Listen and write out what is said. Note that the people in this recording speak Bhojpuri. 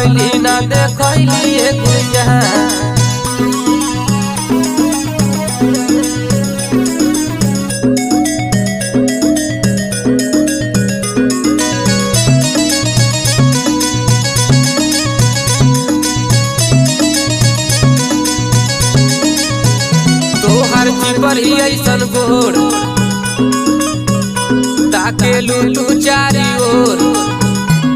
करैली ना देखैली गुइया। तोहर जीवर ही ऐसन गोर ताके लू तू चारी ओर।